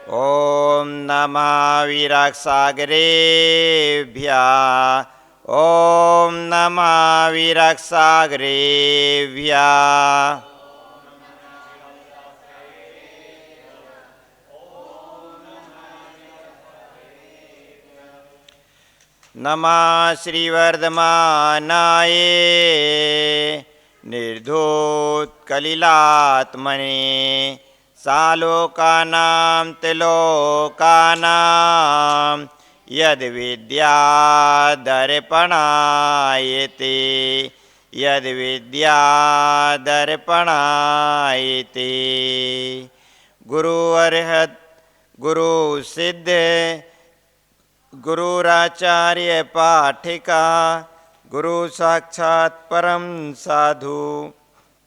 ॐ नमः वीरसागरेभ्यः। ॐ नमः वीरसागरेभ्यः। नमः श्रीवर्धमानाय निर्धूतकलिलात्मने सालोकानां त्रिलोकानां यद्विद्यादर्पणायते यद्विद्यादर्पणायते। गुरु अरहत गुरु सिद्ध गुरुराचार्य पाठिका गुरु साक्षात् परम साधु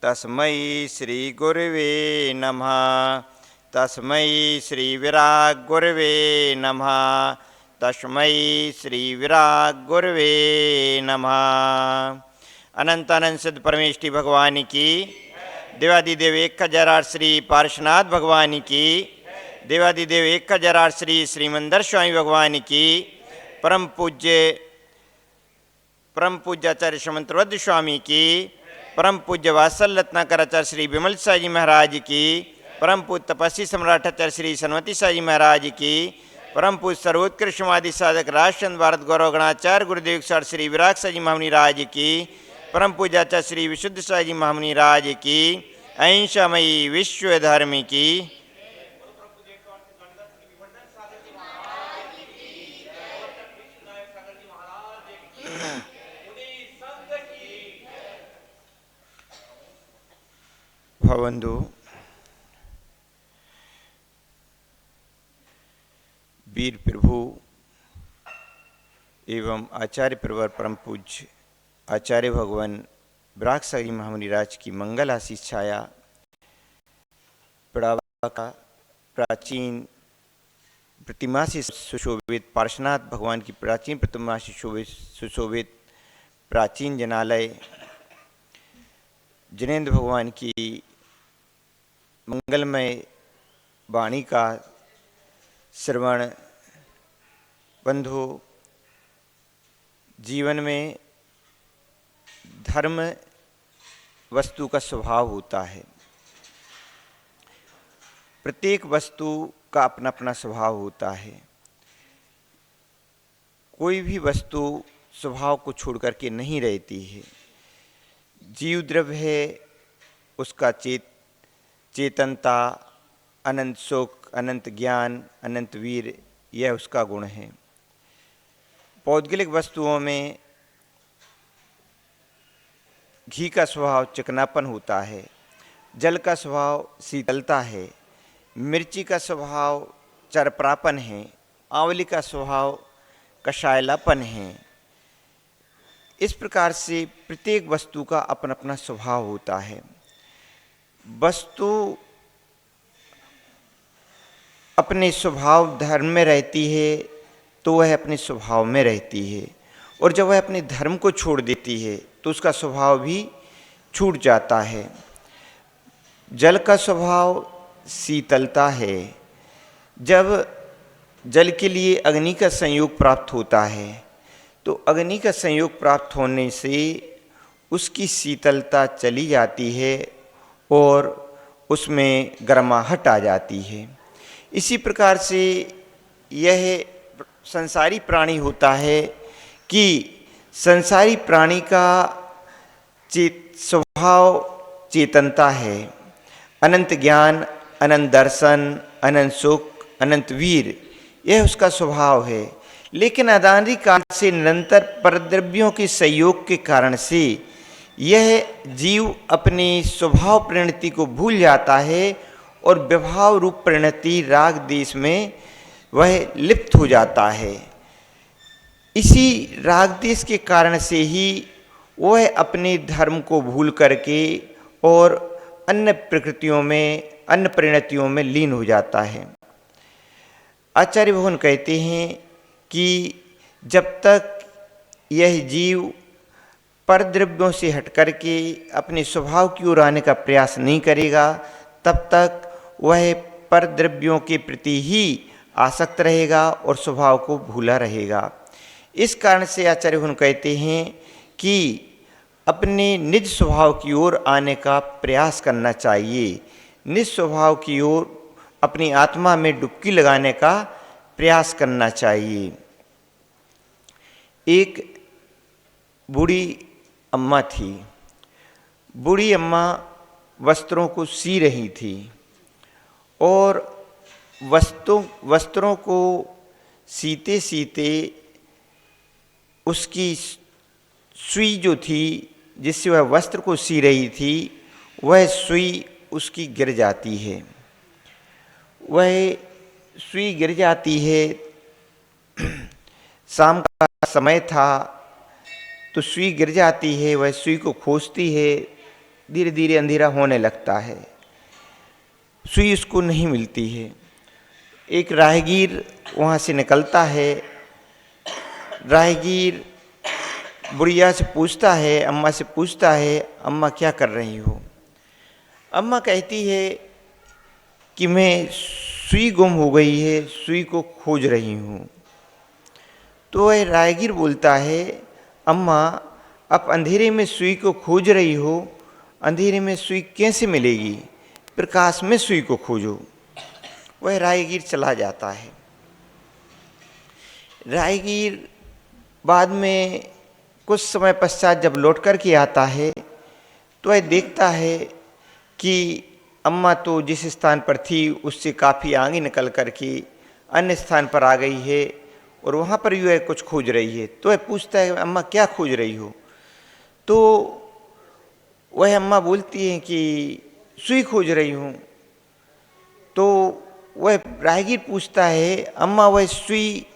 तस्मै श्री गुरुवे नमः। तस्मै श्री विराग गुरुवे नमः। तस्मै श्री विराग गुरुवे नमः। अनंत अनंत सिद्ध परमेष्टि भगवान की, देवादिदेव 1008 श्री पार्श्वनाथ भगवान की, देवादिदेव 1008 श्री श्रीमंदर स्वामी भगवान की, परम पूज्य आचार्य समंतवद्ध स्वामी की, परम पूज्य वात्सल रत्नाकर आचार्य श्री विमल साई जी महाराज की, परम पूज्य तपस्वी सम्राट आचार्य श्री सनवती साई जी महाराज की, परम पूज्य सर्वोत्कृष्ट समाधि साधक राष्ट्रचंद भारत गौरव गणाचार्य गुरुदेव सर श्री विराग साई जी महामुनि राज की, परम पूज्य आचार्य श्री विशुद्ध साई जी महामुनि राज की, अहिंसामयी विश्व धर्म की। भवंदु, वीर प्रभु एवं आचार्य प्रवर परम पूज्य आचार्य भगवान विराग साई जी महामुनि राज की मंगल आशीष छाया पड़ावा का प्राचीन प्रतिमा से सुशोभित पार्श्वनाथ भगवान की प्राचीन प्रतिमा से सुशोभित प्राचीन जनालय जिनेन्द्र भगवान की मंगलमय वाणी का श्रवण बंधु, जीवन में धर्म वस्तु का स्वभाव होता है। प्रत्येक वस्तु का अपना अपना स्वभाव होता है। कोई भी वस्तु स्वभाव को छोड़ करके नहीं रहती है। जीव द्रव्य है, उसका चेतनता, अनंत सुख, अनंत ज्ञान, अनंत वीर, यह उसका गुण है। पौद्गलिक वस्तुओं में घी का स्वभाव चिकनापन होता है, जल का स्वभाव शीतलता है, मिर्ची का स्वभाव चरपरापन है, आंवली का स्वभाव कषायलापन है। इस प्रकार से प्रत्येक वस्तु का अपना अपना स्वभाव होता है। वस्तु अपने स्वभाव धर्म में रहती है तो वह अपने स्वभाव में रहती है, और जब वह अपने धर्म को छोड़ देती है तो उसका स्वभाव भी छूट जाता है। जल का स्वभाव शीतलता है। जब जल के लिए अग्नि का संयोग प्राप्त होता है तो अग्नि का संयोग प्राप्त होने से उसकी शीतलता चली जाती है और उसमें गर्माहट आ जाती है। इसी प्रकार से यह संसारी प्राणी होता है कि संसारी प्राणी का स्वभाव चेतनता है। अनंत ज्ञान, अनंत दर्शन, अनंत सुख, अनंत वीर, यह उसका स्वभाव है। लेकिन अनादि काल से निरंतर परद्रव्यों के सहयोग के कारण से यह जीव अपनी स्वभाव परिणति को भूल जाता है और विभाव रूप परिणति राग देश में वह लिप्त हो जाता है। इसी राग देश के कारण से ही वह अपने धर्म को भूल करके और अन्य प्रकृतियों में, अन्य परिणतियों में लीन हो जाता है। आचार्य भगवान कहते हैं कि जब तक यह जीव परद्रव्यों से हट करके अपने स्वभाव की ओर आने का प्रयास नहीं करेगा, तब तक वह पर द्रव्यों के प्रति ही आसक्त रहेगा और स्वभाव को भूला रहेगा। इस कारण से आचार्य हुन कहते हैं कि अपने निज स्वभाव की ओर आने का प्रयास करना चाहिए, निज स्वभाव की ओर अपनी आत्मा में डुबकी लगाने का प्रयास करना चाहिए। एक बूढ़ी अम्मा थी। बूढ़ी अम्मा वस्त्रों को सी रही थी और वस्त्रों को सीते सीते उसकी सुई जो थी जिससे वह वस्त्र को सी रही थी, वह सुई उसकी गिर जाती है। वह सुई गिर जाती है। शाम का समय था तो सुई गिर जाती है। वह सुई को खोजती है, धीरे धीरे अंधेरा होने लगता है, सुई उसको नहीं मिलती है। एक राहगीर वहाँ से निकलता है। राहगीर बुढ़िया से पूछता है, अम्मा से पूछता है, अम्मा क्या कर रही हो? अम्मा कहती है कि मैं सुई गुम हो गई है, सुई को खोज रही हूँ। तो वह राहगीर बोलता है, अम्मा आप अंधेरे में सुई को खोज रही हो, अंधेरे में सुई कैसे मिलेगी? प्रकाश में सुई को खोजो। वह राहगीर चला जाता है। राहगीर बाद में कुछ समय पश्चात जब लौट कर के आता है तो वह देखता है कि अम्मा तो जिस स्थान पर थी उससे काफ़ी आगे निकल कर के अन्य स्थान पर आ गई है और वहाँ पर भी वह कुछ खोज रही है। तो वह पूछता है, अम्मा क्या खोज रही हो? तो वह अम्मा बोलती है कि सुई खोज रही हूँ। तो वह राहगीर पूछता है, अम्मा वह सुई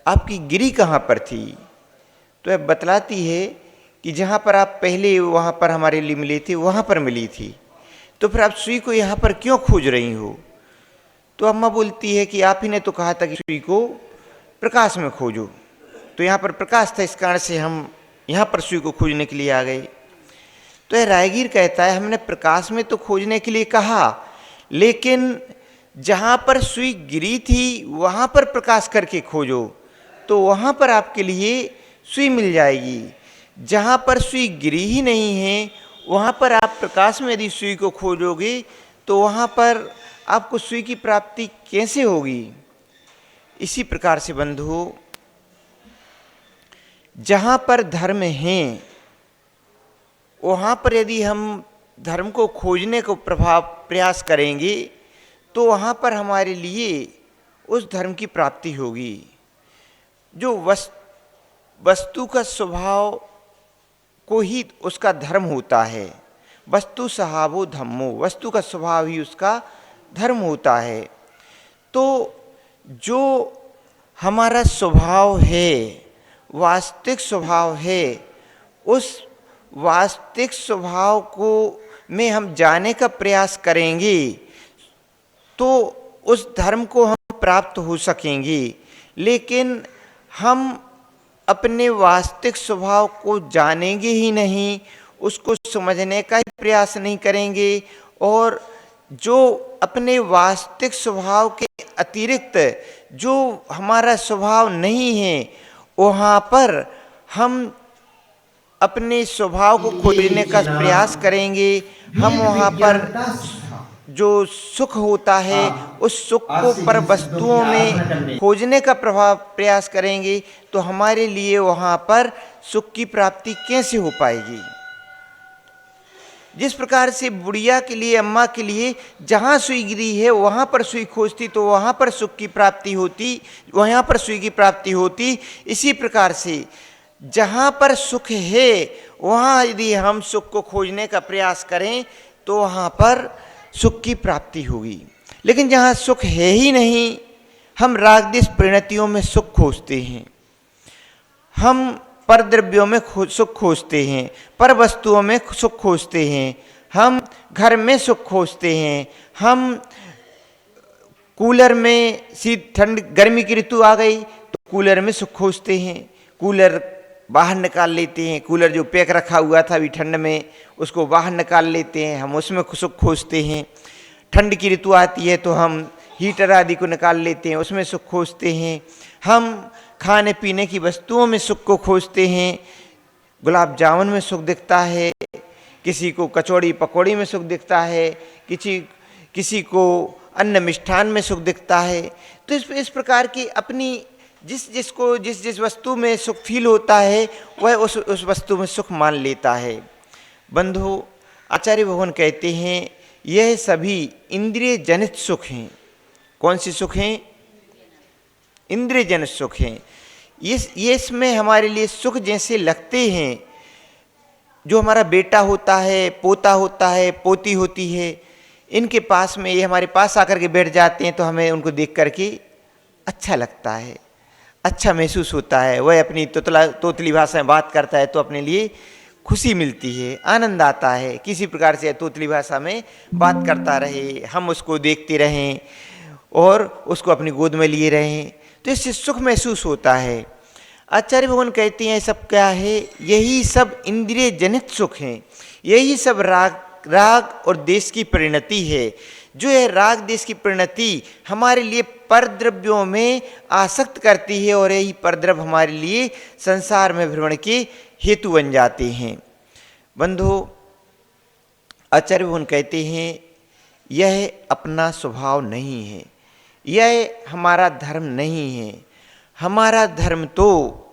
आपकी गिरी कहाँ पर थी? तो वह बतलाती है कि जहाँ पर आप पहले वहाँ पर हमारे लिए मिले थे वहाँ पर मिली थी। तो फिर आप सुई को यहाँ पर क्यों खोज रही हो? तो अम्मा बोलती है कि आप ही ने तो कहा था कि सुई को प्रकाश में खोजो, तो यहाँ पर प्रकाश था, इस कारण से हम यहाँ पर सुई को खोजने के लिए आ गए। तो यह राहगीर कहता है, हमने प्रकाश में तो खोजने के लिए कहा, लेकिन जहाँ पर सुई गिरी थी वहाँ पर प्रकाश करके खोजो तो वहाँ पर आपके लिए सुई मिल जाएगी। जहाँ पर सुई गिरी ही नहीं है वहाँ पर आप प्रकाश में यदि सुई को खोजोगे तो वहाँ पर आपको सुई की प्राप्ति कैसे होगी? इसी प्रकार से बंधुओं, जहाँ पर धर्म है वहाँ पर यदि हम धर्म को खोजने को प्रयास करेंगे तो वहाँ पर हमारे लिए उस धर्म की प्राप्ति होगी। जो वस्तु का स्वभाव को ही उसका धर्म होता है। वस्तु स्वभावो धम्मो, वस्तु का स्वभाव ही उसका धर्म होता है। तो जो हमारा स्वभाव है, वास्तविक स्वभाव है, उस वास्तविक स्वभाव को में हम जाने का प्रयास करेंगे तो उस धर्म को हम प्राप्त हो सकेंगे। लेकिन हम अपने वास्तविक स्वभाव को जानेंगे ही नहीं, उसको समझने का ही प्रयास नहीं करेंगे और जो अपने वास्तविक स्वभाव के अतिरिक्त जो हमारा स्वभाव नहीं है वहाँ पर हम अपने स्वभाव को खोजने का प्रयास करेंगे। हम वहाँ पर जो सुख होता है उस सुख को पर वस्तुओं में खोजने का प्रयास करेंगे तो हमारे लिए वहाँ पर सुख की प्राप्ति कैसे हो पाएगी? जिस प्रकार से बुढ़िया के लिए, अम्मा के लिए जहाँ सुई गिरी है वहाँ पर सुई खोजती तो वहाँ पर सुख की प्राप्ति होती, वहाँ पर सुई की प्राप्ति होती। इसी प्रकार से जहाँ पर सुख है वहाँ यदि हम सुख को खोजने का प्रयास करें तो वहाँ पर सुख की प्राप्ति होगी। लेकिन जहाँ सुख है ही नहीं, हम राग द्वेष परिणतियों में सुख खोजते हैं, हम पर द्रव्यों में सुख खोजते हैं, पर वस्तुओं में सुख खोजते हैं, हम घर में सुख खोजते हैं, हम कूलर में ठंड गर्मी की ऋतु आ गई तो कूलर में सुख खोजते हैं, कूलर बाहर निकाल लेते हैं, कूलर जो पैक रखा हुआ था अभी ठंड में उसको बाहर निकाल लेते हैं, हम उसमें सुख खोजते हैं। ठंड की ऋतु आती है तो हम हीटर आदि को निकाल लेते हैं, उसमें सुख खोजते हैं। हम खाने पीने की वस्तुओं में सुख को खोजते हैं। गुलाब जामुन में सुख दिखता है, किसी को कचौड़ी पकौड़ी में सुख दिखता है, किसी को अन्न मिष्ठान में सुख दिखता है। तो इस प्रकार की अपनी जिस वस्तु में सुख फील होता है वह उस वस्तु में सुख मान लेता है। बंधु, आचार्य भगवान कहते हैं यह सभी इंद्रिय जनित सुख हैं। कौन से सुख हैं? इंद्रिय जनित सुख हैं। ये इसमें हमारे लिए सुख जैसे लगते हैं। जो हमारा बेटा होता है, पोता होता है, पोती होती है, इनके पास में ये हमारे पास आकर के बैठ जाते हैं तो हमें उनको देख करके अच्छा लगता है, अच्छा महसूस होता है। वह अपनी तोतली भाषा में बात करता है तो अपने लिए खुशी मिलती है, आनंद आता है। किसी प्रकार से तोतली भाषा में बात करता रहे, हम उसको देखते रहें और उसको अपनी गोद में लिए रहें, तो इससे सुख महसूस होता है। आचार्य भगवान कहते हैं सब क्या है? यही सब इंद्रिय जनित सुख हैं। यही सब राग और देश की परिणति है। जो यह राग देश की परिणति हमारे लिए परद्रव्यों में आसक्त करती है और यही परद्रव्य हमारे लिए संसार में भ्रमण के हेतु बन जाते हैं। बंधु, आचार्य भगवान कहते हैं यह अपना स्वभाव नहीं है, यह हमारा धर्म नहीं है। हमारा धर्म तो,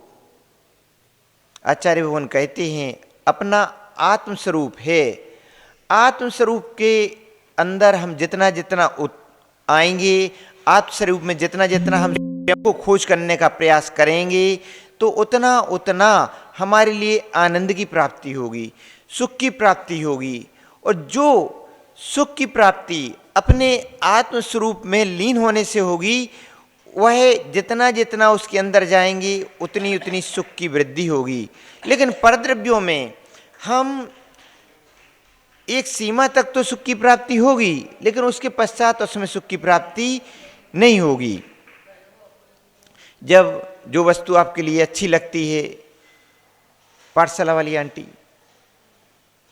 आचार्य भगवान कहते हैं, अपना आत्मस्वरूप है। आत्मस्वरूप के अंदर हम जितना जितना आएंगे, आत्मस्वरूप में जितना जितना हम स्वयं को खोज करने का प्रयास करेंगे तो उतना उतना हमारे लिए आनंद की प्राप्ति होगी, सुख की प्राप्ति होगी। और जो सुख की प्राप्ति अपने आत्मस्वरूप में लीन होने से होगी, वह जितना जितना उसके अंदर जाएंगे उतनी उतनी सुख की वृद्धि होगी। लेकिन परद्रव्यों में हम एक सीमा तक तो सुख की प्राप्ति होगी, लेकिन उसके पश्चात उसमें सुख की प्राप्ति नहीं होगी। जब जो वस्तु आपके लिए अच्छी लगती है, पाठशाला वाली आंटी,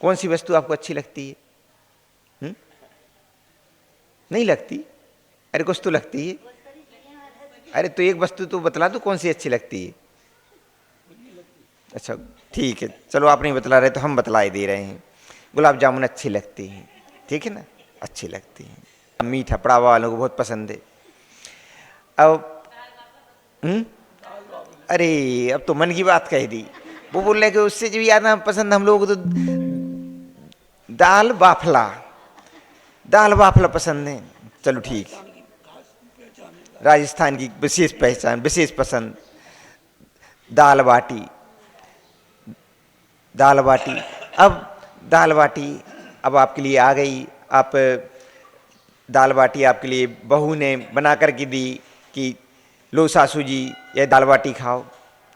कौन सी वस्तु आपको अच्छी लगती है? नहीं लगती? अरे कुछ तो लगती है। अरे तो एक वस्तु तो बतला दो कौन सी अच्छी लगती है। अच्छा ठीक है, चलो आप नहीं बतला रहे तो हम बतला ही दे रहे हैं। गुलाब जामुन अच्छी लगती हैं, ठीक है ना, अच्छी लगती हैं। मीठा पड़ावा वालों को बहुत पसंद है। अब अरे अब तो मन की बात कह दी। वो बोल रहे कि उससे जो ज़्यादा पसंद हम लोगों को तो दाल बाफला पसंद है। चलो ठीक, राजस्थान की विशेष पहचान, विशेष पसंद दाल बाटी। अब दाल बाटी अब आपके लिए आ गई। आप दाल बाटी आपके लिए बहू ने बना कर के दी कि लो सासू जी ये दाल बाटी खाओ।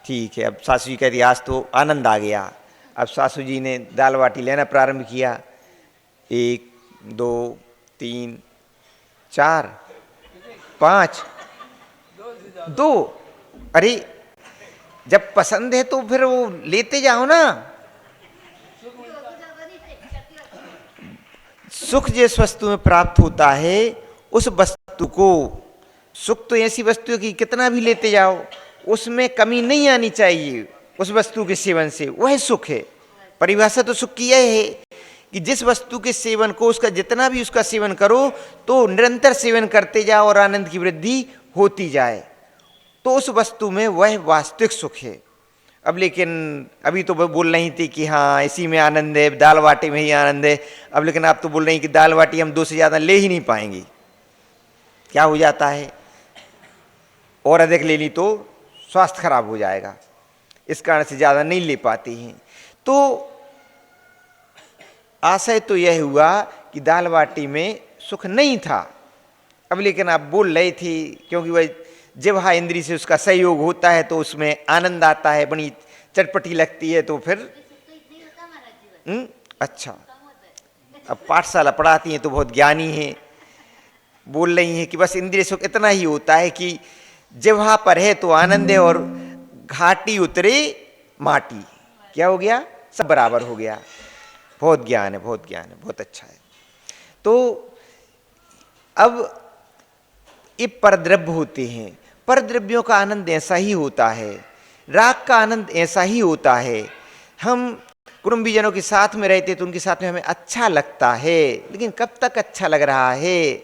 ठीक है, अब सासू जी कहती आज तो आनंद आ गया। अब सासू जी ने दाल बाटी लेना प्रारंभ किया। 1 2 3 4 5 2। अरे जब पसंद है तो फिर वो लेते जाओ ना। सुख जिस वस्तु में प्राप्त होता है उस वस्तु को, सुख तो ऐसी वस्तु है कि कितना भी लेते जाओ उसमें कमी नहीं आनी चाहिए। उस वस्तु के सेवन से वह सुख है। परिभाषा तो सुख की यह है कि जिस वस्तु के सेवन को, उसका जितना भी उसका सेवन करो तो निरंतर सेवन करते जाओ और आनंद की वृद्धि होती जाए, तो उस वस्तु में वह वास्तविक सुख है। अब लेकिन अभी तो बोल रही थी कि हाँ इसी में आनंद है, दाल बाटी में ही आनंद है। अब लेकिन आप तो बोल रही कि दाल बाटी हम 2 से ज़्यादा ले ही नहीं पाएंगे। क्या हो जाता है, और अधिक ले ली तो स्वास्थ्य खराब हो जाएगा, इस कारण से ज़्यादा नहीं ले पाती हैं। तो आशय तो यह हुआ कि दाल बाटी में सुख नहीं था। अब लेकिन आप बोल रही थी क्योंकि वह जिह्वा इंद्री से उसका सहयोग होता है तो उसमें आनंद आता है, बड़ी चटपटी लगती है, तो फिर अच्छा। अब पाठशाला पढ़ाती हैं तो बहुत ज्ञानी हैं, बोल रही हैं कि बस इंद्रिय सुख इतना ही होता है कि जिह्वा पर है तो आनंद है और घाटी उतरे माटी, क्या हो गया, सब बराबर हो गया। बहुत ज्ञान है, बहुत ज्ञान है, बहुत अच्छा है। तो अब ये परद्रव्य होते हैं, परद्रव्यों का आनंद ऐसा ही होता है, राग का आनंद ऐसा ही होता है। हम कुटुंबीजनों के साथ में रहते तो उनके साथ में हमें अच्छा लगता है, लेकिन कब तक अच्छा लग रहा है?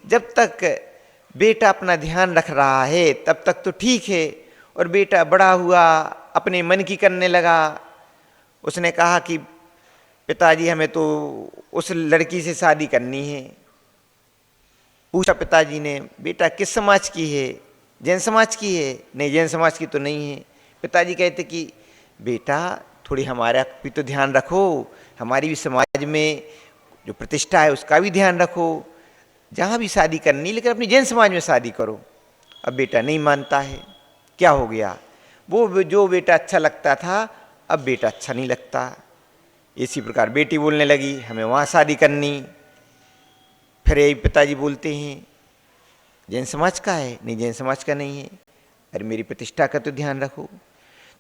जब तक बेटा अपना ध्यान रख रहा है तब तक तो ठीक है। और बेटा बड़ा हुआ, अपने मन की करने लगा, उसने कहा कि पिताजी हमें तो उस लड़की से शादी करनी है। पूछा पिताजी ने, बेटा किस समाज की है? जैन समाज की है? नहीं, जैन समाज की तो नहीं है। पिताजी कहते कि बेटा थोड़ी हमारा भी तो ध्यान रखो, हमारी भी समाज में जो प्रतिष्ठा है उसका भी ध्यान रखो, जहाँ भी शादी करनी लेकिन अपनी जैन समाज में शादी करो। अब बेटा नहीं मानता है। क्या हो गया? वो जो बेटा अच्छा लगता था अब बेटा अच्छा नहीं लगता। इसी प्रकार बेटी बोलने लगी हमें वहाँ शादी करनी। फिर यही पिताजी बोलते हैं जैन समाज का है? नहीं, जैन समाज का नहीं है। अरे मेरी प्रतिष्ठा का तो ध्यान रखो।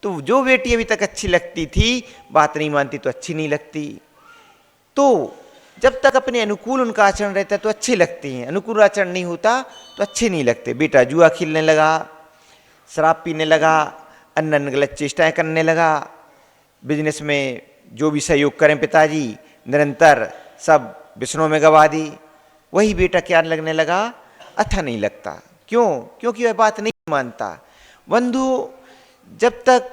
तो जो बेटी अभी तक अच्छी लगती थी, बात नहीं मानती तो अच्छी नहीं लगती। तो जब तक अपने अनुकूल उनका आचरण रहता है तो अच्छे लगते हैं, अनुकूल आचरण नहीं होता तो अच्छे नहीं लगते। बेटा जुआ खेलने लगा, शराब पीने लगा, अन्य गलत चेष्टाएं करने लगा, बिजनेस में जो भी सहयोग करें पिताजी निरंतर सब व्यसनों में गवा दी। वही बेटा क्या लगने लगा? अच्छा नहीं लगता। क्यों? क्योंकि वह बात नहीं मानता। बंधु, जब तक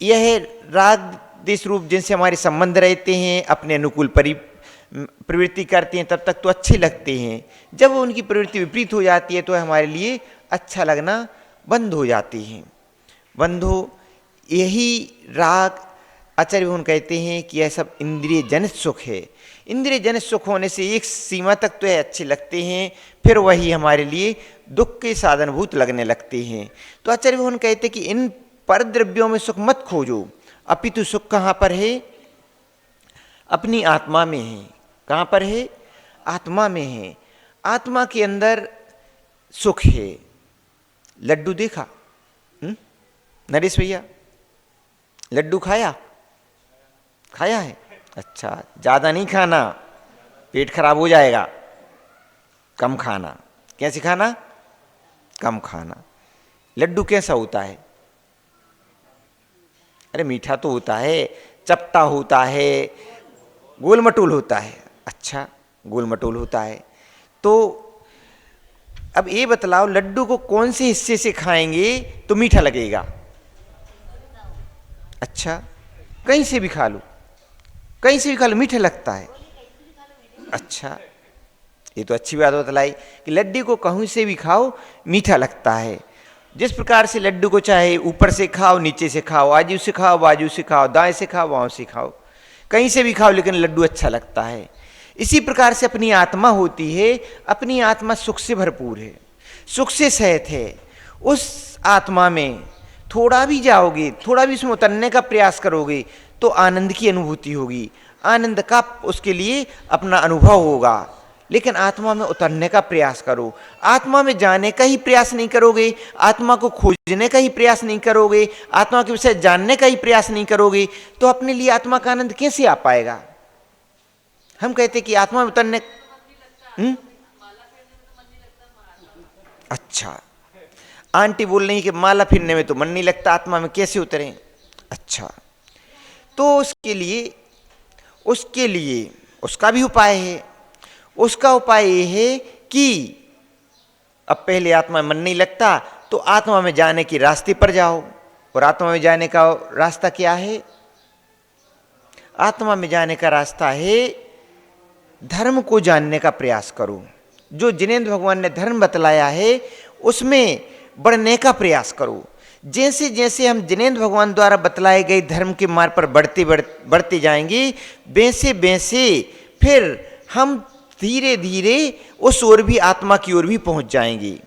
यह राग देश रूप जिनसे हमारे संबंध रहते हैं अपने अनुकूल प्रवृत्ति करते हैं तब तक तो अच्छे लगते हैं। जब वो उनकी प्रवृत्ति विपरीत हो जाती है तो हमारे लिए अच्छा लगना बंद हो जाती है। बंधु, यही राग आचार्य भगवान कहते हैं कि यह सब इंद्रिय जनित सुख है। इंद्रिय जनित सुख होने से एक सीमा तक तो यह अच्छे लगते हैं, फिर वही हमारे लिए दुख के साधनभूत लगने लगते हैं। तो आचार्य भगवान कहते हैं कि इन पर द्रव्यों में सुख मत खोजो, अपितु सुख कहाँ पर है? अपनी आत्मा में है। कहाँ पर है? आत्मा में है। आत्मा के अंदर सुख है। लड्डू देखा? नरेश भैया, लड्डू खाया? खाया है? अच्छा, ज़्यादा नहीं खाना, पेट खराब हो जाएगा। कम खाना। कैसे खाना? कम खाना। लड्डू कैसा होता है? अरे मीठा तो होता है, चपटा होता है, गोल मटोल होता है। अच्छा, गोल मटोल होता है। तो अब ये बतलाओ लड्डू को कौन से हिस्से से खाएंगे तो मीठा लगेगा? अच्छा, कहीं से भी खा लो, कहीं से भी खा लो, मीठा लगता है। अच्छा, ये तो अच्छी बात बतलाई कि लड्डू को कहीं से भी खाओ मीठा लगता है। जिस प्रकार से लड्डू को चाहे ऊपर से खाओ, नीचे से खाओ, आजू से खाओ, बाजू से खाओ, दाएं से खाओ, बाएं से खाओ, कहीं से भी खाओ, लेकिन लड्डू अच्छा लगता है। इसी प्रकार से अपनी आत्मा होती है। अपनी आत्मा सुख से भरपूर है, सुख से सहित है। उस आत्मा में थोड़ा भी जाओगे, थोड़ा भी उसमें उतरने का प्रयास करोगे तो आनंद की अनुभूति होगी, आनंद का उसके लिए अपना अनुभव होगा। लेकिन आत्मा में उतरने का प्रयास करो। आत्मा में जाने का ही प्रयास नहीं करोगे, आत्मा को खोजने का ही प्रयास नहीं करोगे, आत्मा के विषय जानने का ही प्रयास नहीं करोगे तो अपने लिए आत्मा का आनंद कैसे आ पाएगा? हम कहते कि आत्मा में उतरने अच्छा, आंटी बोल रही कि माला फिरने में तो मन नहीं लगता, आत्मा में कैसे उतरें? अच्छा, तो उसके लिए उसका भी उपाय है। उसका उपाय ये है कि अब पहले आत्मा में मन नहीं लगता तो आत्मा में जाने के रास्ते पर जाओ। और आत्मा में जाने का रास्ता क्या है? आत्मा में जाने का रास्ता है धर्म को जानने का प्रयास करो। जो जिनेंद्र भगवान ने धर्म बतलाया है उसमें बढ़ने का प्रयास करो। जैसे जैसे हम जिनेंद्र भगवान द्वारा बतलाए गए धर्म के मार्ग पर बढ़ते जाएंगे, वैसे वैसे फिर हम धीरे धीरे उस ओर भी, आत्मा की ओर भी पहुंच जाएंगे।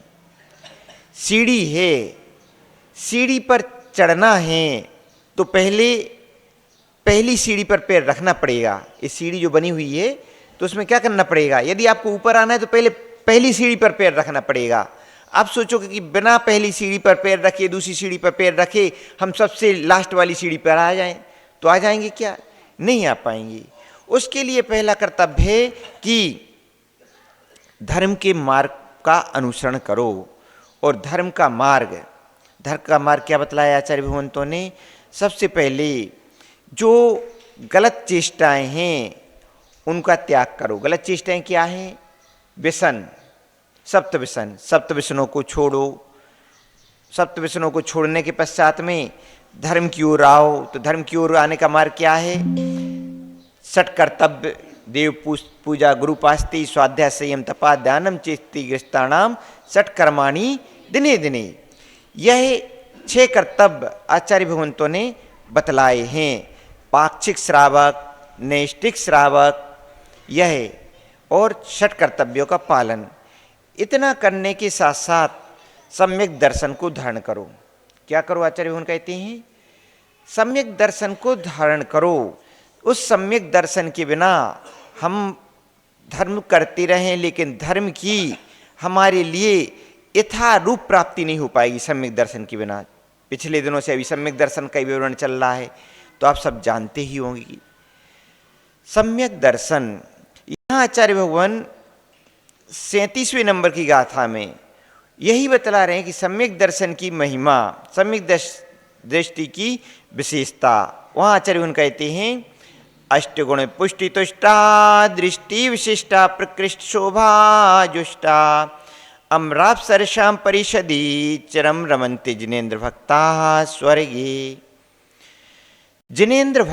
सीढ़ी है, सीढ़ी पर चढ़ना है तो पहली सीढ़ी पर पैर रखना पड़ेगा। इस सीढ़ी जो बनी हुई है तो उसमें क्या करना पड़ेगा? यदि आपको ऊपर आना है तो पहली सीढ़ी पर पैर रखना पड़ेगा। आप सोचोगे कि बिना पहली सीढ़ी पर पैर रखे, दूसरी सीढ़ी पर पैर रखे हम सबसे लास्ट वाली सीढ़ी पर आ जाएं तो आ जाएंगे क्या? नहीं आ पाएंगे। उसके लिए पहला कर्तव्य है कि धर्म के मार्ग का अनुसरण करो। और धर्म का मार्ग क्या बतलाया आचार्य भगवंतों ने? सबसे पहले जो गलत चेष्टाएं हैं उनका त्याग करो। गलत चेष्टाएं क्या हैं? व्यसन, सप्त व्यसनों को छोड़ो। सप्त व्यसनों को छोड़ने के पश्चात में धर्म की ओर आओ। तो धर्म की ओर आने का मार्ग क्या है? षट कर्तव्य, देव पूजा, गुरुपास्ति, स्वाध्याय, संयम, तपा, ध्यानम, चेष्टि, गृहस्थानाम, षट कर्माणि दिने दिने। यह 6 कर्तव्य आचार्य भगवंतों ने बतलाए हैं। पाक्षिक श्रावक, नैष्ठिक श्रावक, यह और षट कर्तव्यों का पालन। इतना करने के साथ साथ सम्यक दर्शन को धारण करो। क्या करो? आचार्य भगवान कहते हैं सम्यक दर्शन को धारण करो। उस सम्यक दर्शन के बिना हम धर्म करते रहें, लेकिन धर्म की हमारे लिए यथारूप प्राप्ति नहीं हो पाएगी सम्यक दर्शन के बिना। पिछले दिनों से अभी सम्यक दर्शन का विवरण चल रहा है, तो आप सब जानते ही होंगे। सम्यक दर्शन, यहाँ आचार्य भगवान 37वें नंबर की गाथा में यही बतला रहे हैं कि सम्यक दर्शन की महिमा, सम्यक दृष्टि की विशेषता। वहाँ आचार्य भगवान कहते हैं अष्टगुण पुष्टि तुष्टा, दृष्टि विशिष्टा, प्रकृष्ट शोभा जुष्टा, अम्राप्सरसां परिषदि, चिरम रमन्ते जिनेन्द्र भक्ता स्वर्गे। जिनेन्द्र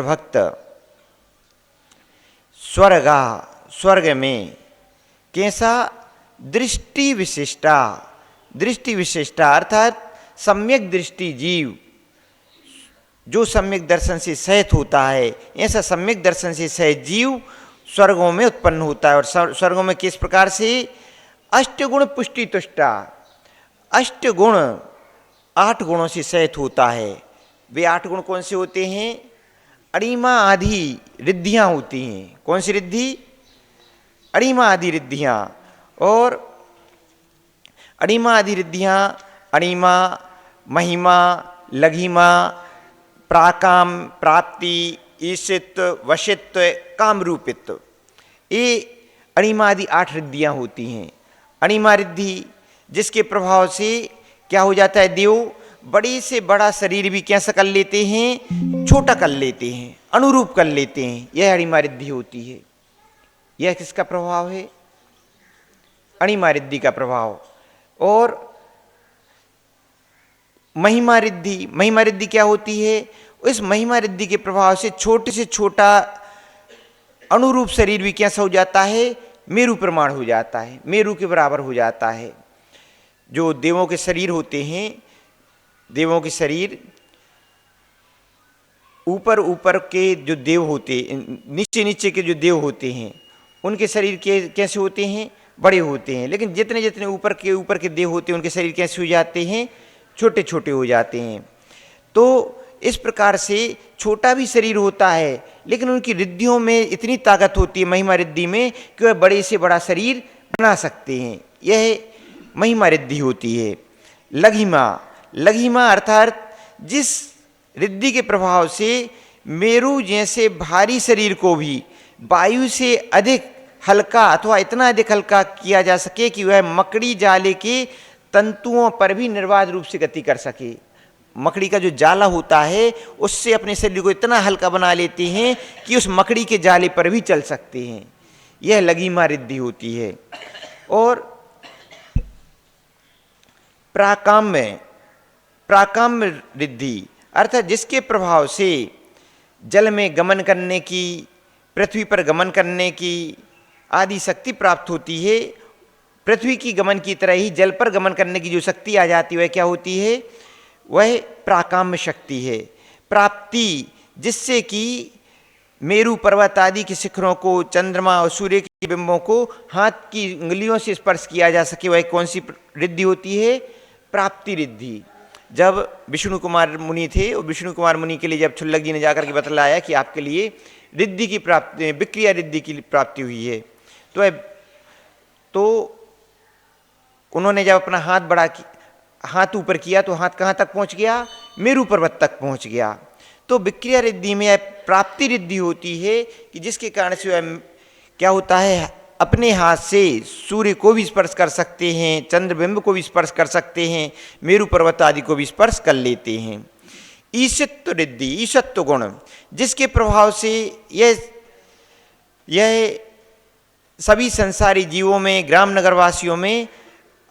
भक्त स्वर्ग में कैसा? दृष्टि विशिष्टा अर्थात सम्यक दृष्टि जीव जो सम्यक दर्शन से सहित होता है, ऐसा सम्यक दर्शन से सहित जीव स्वर्गों में उत्पन्न होता है। और स्वर्गों में किस प्रकार से? अष्टगुण पुष्टि तुष्टा, अष्टगुण 8 गुणों से सहित होता है। वे 8 गुण कौन से होते हैं? अणिमा आदि रिद्धियां होती हैं। कौन सी रिद्धि? अणिमा आदि रिद्धियां। और अणिमा आदि रिद्धियां, अणिमा, महिमा, लघिमा, प्राकाम, प्राप्ति, ईशित्व, वशित्व, कामरूपित्व, ये अणिमा आदि 8 रिद्धियां होती हैं। अणिमा रिद्धि जिसके प्रभाव से क्या हो जाता है? देव बड़े से बड़ा शरीर भी कैसा कर लेते हैं? छोटा कर लेते हैं, अनुरूप कर लेते हैं। यह अणिमा रिद्धि होती है। यह किसका प्रभाव है? अणिमा रिद्धि का प्रभाव। और महिमा रिद्धि क्या होती है? इस महिमा रिद्धि के प्रभाव से छोटा अनुरूप शरीर भी कैसा हो जाता है? मेरु प्रमाण हो जाता है, मेरु के बराबर हो जाता है। जो देवों के शरीर होते हैं, देवों के शरीर ऊपर के जो देव होते, नीचे के जो देव होते हैं, उनके शरीर कैसे होते हैं? बड़े होते हैं। लेकिन जितने ऊपर के देव होते हैं, उनके शरीर कैसे हो जाते हैं? छोटे हो जाते हैं। तो इस प्रकार से छोटा भी शरीर होता है, लेकिन उनकी रिद्धियों में इतनी ताकत होती है महिमा रिद्धि में कि वह बड़े से बड़ा शरीर बना सकते हैं। यह महिमा रिद्धि होती है। लघिमा अर्थात जिस रिद्धि के प्रभाव से मेरु जैसे भारी शरीर को भी वायु से अधिक हल्का अथवा इतना अधिक हल्का किया जा सके कि वह मकड़ी जाले के तंतुओं पर भी निर्बाध रूप से गति कर सके। मकड़ी का जो जाला होता है उससे अपने शरीर को इतना हल्का बना लेते हैं कि उस मकड़ी के जाले पर भी चल सकते हैं। यह लघिमा रिद्धि होती है। और प्राकाम्य रिद्धि अर्थात जिसके प्रभाव से जल में गमन करने की, पृथ्वी पर गमन करने की आदि शक्ति प्राप्त होती है। पृथ्वी की गमन की तरह ही जल पर गमन करने की जो शक्ति आ जाती है वह क्या होती है? वह प्राकाम्य शक्ति है। प्राप्ति जिससे कि मेरु पर्वत आदि के शिखरों को, चंद्रमा और सूर्य के बिंबों को हाथ की उंगलियों से स्पर्श किया जा सके, वह कौन सी रिद्धि होती है? प्राप्ति रिद्धि। जब विष्णु कुमार मुनि थे और विष्णु कुमार मुनि के लिए जब छुल्लक जी ने जाकर के बतलाया कि आपके लिए रिद्धि की प्राप्ति, विक्रिया रिद्धि की प्राप्ति हुई है, तो उन्होंने जब अपना हाथ ऊपर किया तो हाथ कहाँ तक पहुँच गया? मेरु पर्वत तक पहुँच गया। तो विक्रिया रिद्धि में प्राप्ति रिद्धि होती है कि जिसके कारण से क्या होता है? अपने हाथ से सूर्य को भी स्पर्श कर सकते हैं, चंद्रबिंब को भी स्पर्श कर सकते हैं, मेरु पर्वत आदि को भी स्पर्श कर लेते हैं। ईशत्व रिद्धि, ईशत्व गुण, जिसके प्रभाव से यह सभी संसारी जीवों में, ग्राम नगरवासियों में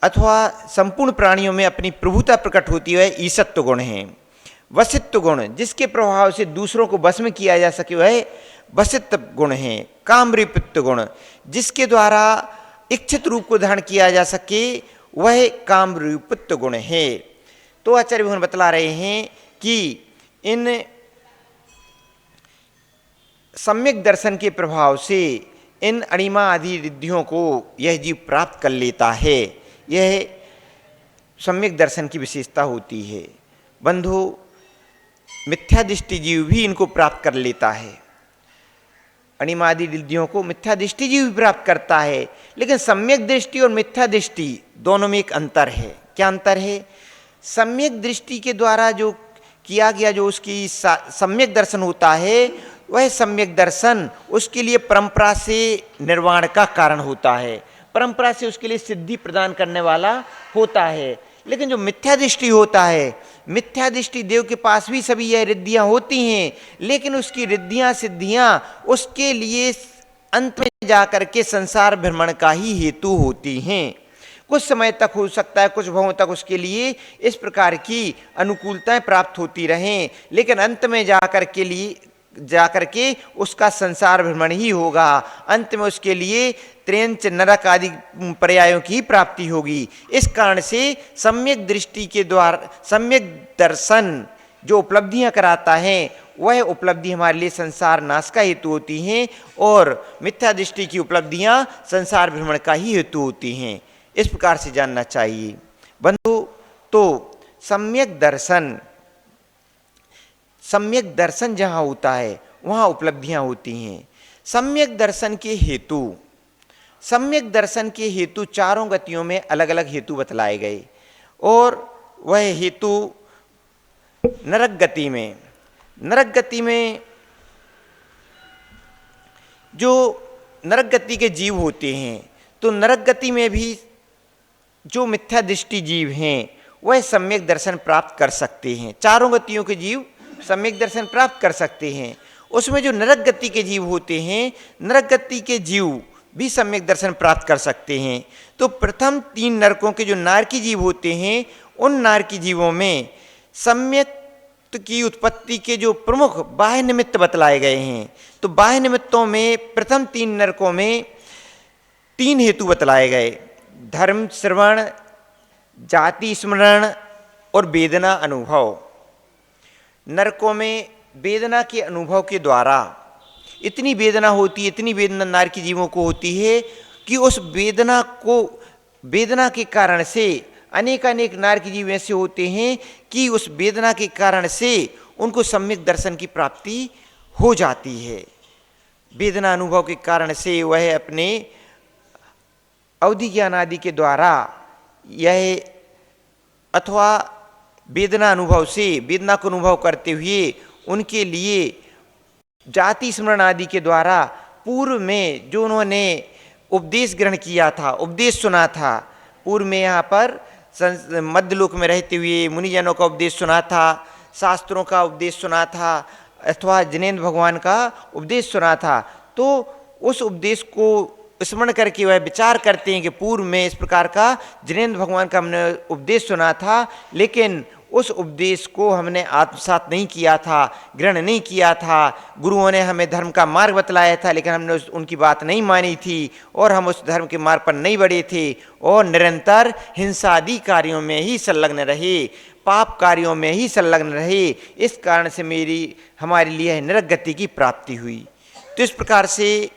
अथवा संपूर्ण प्राणियों में अपनी प्रभुता प्रकट होती है, ईशत्व गुण है। वसित्व गुण, जिसके प्रभाव से दूसरों को वश में किया जा सके, वह वसित्व गुण है। कामरूपित्व गुण, जिसके द्वारा इच्छित रूप को धारण किया जा सके, वह कामरूपित्व गुण है। तो आचार्य भगवान बतला रहे हैं कि इन सम्यक दर्शन के प्रभाव से इन अणिमा आदि रिद्धियों को यह जीव प्राप्त कर लेता है। यह सम्यक दर्शन की विशेषता होती है। बंधु, मिथ्या दृष्टि जीव भी इनको प्राप्त कर लेता है। अणिमा आदि रिद्धियों को मिथ्या दृष्टि जीव भी प्राप्त करता है, लेकिन सम्यक दृष्टि और मिथ्या दृष्टि दोनों में एक अंतर है। क्या अंतर है? सम्यक दृष्टि के द्वारा जो किया गया, जो उसकी सम्यक दर्शन होता है, वह सम्यक दर्शन उसके लिए परंपरा से निर्वाण का कारण होता है, परंपरा से उसके लिए सिद्धि प्रदान करने वाला होता है। लेकिन जो मिथ्या दृष्टि होता है, मिथ्या दृष्टि देव के पास भी सभी यह रिद्धियां होती हैं, लेकिन उसकी रिद्धियां सिद्धियां उसके लिए अंत में जाकर के संसार भ्रमण का ही हेतु होती हैं। कुछ समय तक हो सकता है, कुछ भावों तक उसके लिए इस प्रकार की अनुकूलताएं प्राप्त होती रहें, लेकिन अंत में जाकर के उसका संसार भ्रमण ही होगा। अंत में उसके लिए त्रेंच नरक आदि पर्यायों की प्राप्ति होगी। इस कारण से सम्यक दृष्टि के द्वारा सम्यक दर्शन जो उपलब्धियां कराता है, वह उपलब्धि हमारे लिए संसार नाश का हेतु होती हैं, और मिथ्या दृष्टि की उपलब्धियां संसार भ्रमण का ही हेतु होती हैं। इस प्रकार से जानना चाहिए बंधु। तो सम्यक दर्शन जहाँ होता है, वहाँ उपलब्धियाँ होती हैं। सम्यक दर्शन के हेतु चारों गतियों में अलग अलग हेतु बतलाए गए, और वह हेतु नरक गति में जो नरक गति के जीव होते हैं, तो नरक गति में भी जो मिथ्या दृष्टि जीव हैं, वह सम्यक दर्शन प्राप्त कर सकते हैं। चारों गतियों के जीव सम्यक दर्शन प्राप्त कर सकते हैं। उसमें जो नरक गति के जीव होते हैं, नरक गति के जीव भी सम्यक दर्शन प्राप्त कर सकते हैं। तो प्रथम 3 नरकों के जो नारकी जीव होते हैं, उन नारकी जीवों में सम्यक की उत्पत्ति के जो प्रमुख बाह्य निमित्त बतलाए गए हैं, तो बाह्य निमित्तों में प्रथम 3 नरकों में 3 हेतु बतलाए गए: धर्म श्रवण, जाति स्मरण और वेदना अनुभव। नरकों में वेदना के अनुभव के द्वारा इतनी वेदना होती है, इतनी वेदना नारकी जीवों को होती है कि उस वेदना के कारण से अनेक नारकी जीव ऐसे होते हैं कि उस वेदना के कारण से उनको सम्यक दर्शन की प्राप्ति हो जाती है। वेदना अनुभव के कारण से वह अपने अवधि ज्ञान आदि के द्वारा यह अथवा वेदना अनुभव से वेदना को अनुभव करते हुए उनके लिए जाति स्मरण आदि के द्वारा पूर्व में जो उन्होंने उपदेश ग्रहण किया था, उपदेश सुना था, पूर्व में यहाँ पर मध्यलोक में रहते हुए मुनिजनों का उपदेश सुना था, शास्त्रों का उपदेश सुना था, अथवा जिनेन्द्र भगवान का उपदेश सुना था, तो उस उपदेश को स्मरण करके वह विचार करते हैं कि पूर्व में इस प्रकार का जिनेन्द्र भगवान का हमने उपदेश सुना था, लेकिन उस उपदेश को हमने आत्मसात नहीं किया था, ग्रहण नहीं किया था। गुरुओं ने हमें धर्म का मार्ग बतलाया था, लेकिन हमने उनकी बात नहीं मानी थी, और हम उस धर्म के मार्ग पर नहीं बढ़े थे, और निरंतर हिंसादि कार्यों में ही संलग्न रहे, पाप कार्यों में ही संलग्न रहे। इस कारण से हमारे लिए नरक गति की प्राप्ति हुई। तो इस प्रकार से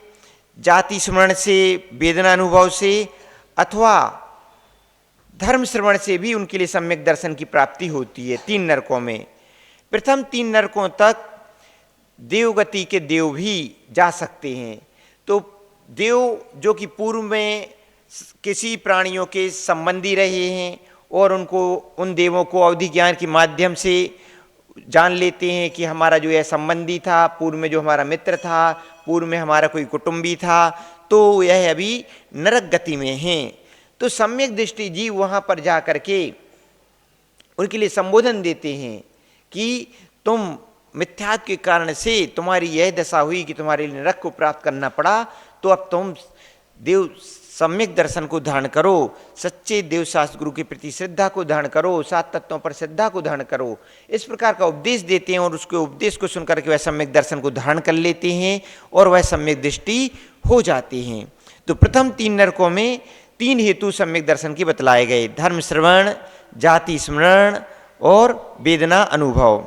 जाति स्मरण से, वेदना अनुभव से अथवा धर्म श्रवण से भी उनके लिए सम्यक दर्शन की प्राप्ति होती है 3 नरकों में। प्रथम 3 नरकों तक देवगति के देव भी जा सकते हैं। तो देव जो कि पूर्व में किसी प्राणियों के संबंधी रहे हैं और उन देवों को अवधि ज्ञान के माध्यम से जान लेते हैं कि हमारा जो यह संबंधी था, पूर्व में जो हमारा मित्र था, पूर्व में हमारा कोई कुटुंबी था, तो यह अभी नरक गति में हैं। तो सम्यक दृष्टि जीव वहाँ पर जा करके उनके लिए संबोधन देते हैं कि तुम मिथ्यात्व के कारण से तुम्हारी यह दशा हुई कि तुम्हारे लिए नरक को प्राप्त करना पड़ा, तो अब तुम देव सम्यक दर्शन को धारण करो, सच्चे देव शास्त्र गुरु के प्रति श्रद्धा को धारण करो, सात तत्वों पर श्रद्धा को धारण करो। इस प्रकार का उपदेश देते हैं और उसके उपदेश को सुनकर के वह सम्यक दर्शन को धारण कर लेते हैं और वह सम्यक दृष्टि हो जाती हैं। तो प्रथम 3 नरकों में 3 हेतु सम्यक दर्शन के बतलाए गए, धर्म श्रवण, जाति स्मरण और वेदना अनुभव।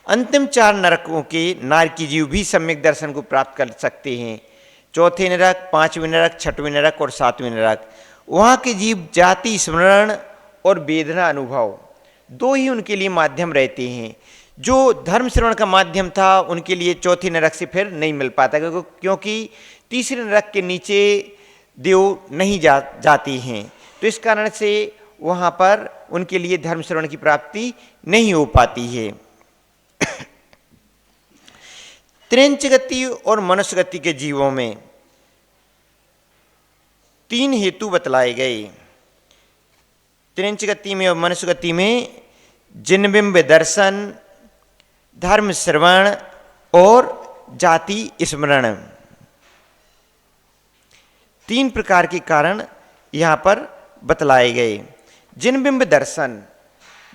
अंतिम 4 नरकों के नारकी जीव भी सम्यक दर्शन को प्राप्त कर सकते हैं, चौथे नरक, 5वें नरक, 6वें नरक और 7वें नरक। वहाँ के जीव जाति स्मरण और वेदना अनुभव 2 ही उनके लिए माध्यम रहते हैं। जो धर्म श्रवण का माध्यम था उनके लिए चौथे नरक से फिर नहीं मिल पाता, क्योंकि तीसरे नरक के नीचे देव नहीं जाती हैं, तो इस कारण से वहाँ पर उनके लिए धर्म श्रवण की प्राप्ति नहीं हो पाती है। त्रिंच गति और मनुष्य गति के जीवों में 3 हेतु बतलाए गए। त्रिंच गति में और मनुष्य गति में जिनबिंब दर्शन, धर्म श्रवण और जाति स्मरण, 3 प्रकार के कारण यहाँ पर बतलाए गए। जिनबिंब दर्शन,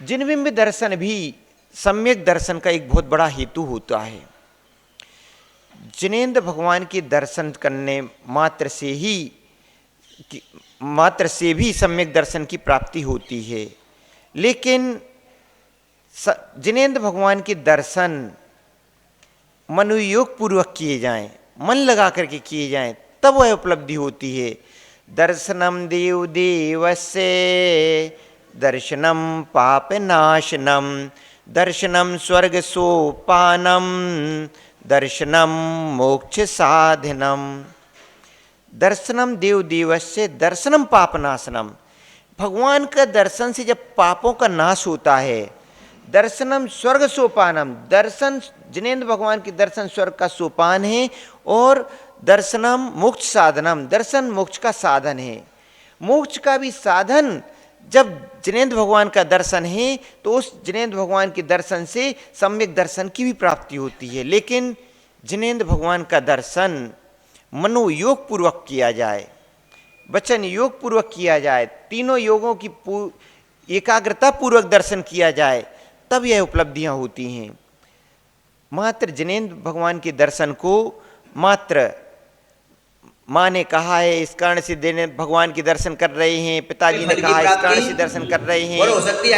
जिनबिंब दर्शन भी सम्यक दर्शन का एक बहुत बड़ा हेतु होता है। जिनेंद्र भगवान के दर्शन करने मात्र से भी सम्यक दर्शन की प्राप्ति होती है, लेकिन जिनेंद्र भगवान के दर्शन मनोयोग पूर्वक किए जाएं, मन लगा करके किए जाएं, तब वह उपलब्धि होती है। दर्शनम देव देवस्य दर्शनम पापनाशनम, दर्शनम स्वर्ग सोपानम, दर्शनम मोक्ष साधनम। दर्शनम देव देवस्य दर्शनम पापनाशनम, भगवान का दर्शन से जब पापों का नाश होता है। दर्शनम स्वर्ग सोपानम, दर्शन जिनेंद्र भगवान के दर्शन स्वर्ग का सोपान है। और दर्शनम मोक्ष साधनम, दर्शन मोक्ष का साधन है। मोक्ष का भी साधन जब जिनेंद्र भगवान का दर्शन है तो उस जिनेंद्र भगवान के दर्शन से सम्यक दर्शन की भी प्राप्ति होती है। लेकिन जिनेंद्र भगवान का दर्शन मनोयोग पूर्वक किया जाए, वचन योग पूर्वक किया जाए, तीनों योगों की एकाग्रता पूर्वक दर्शन किया जाए, तब यह उपलब्धियां होती हैं। मात्र जिनेंद्र भगवान के दर्शन को मात्र माँ ने कहा है इस कारण से भगवान के दर्शन कर रहे हैं, पिताजी ने कहा इस कारण से दर्शन कर रहे हैं,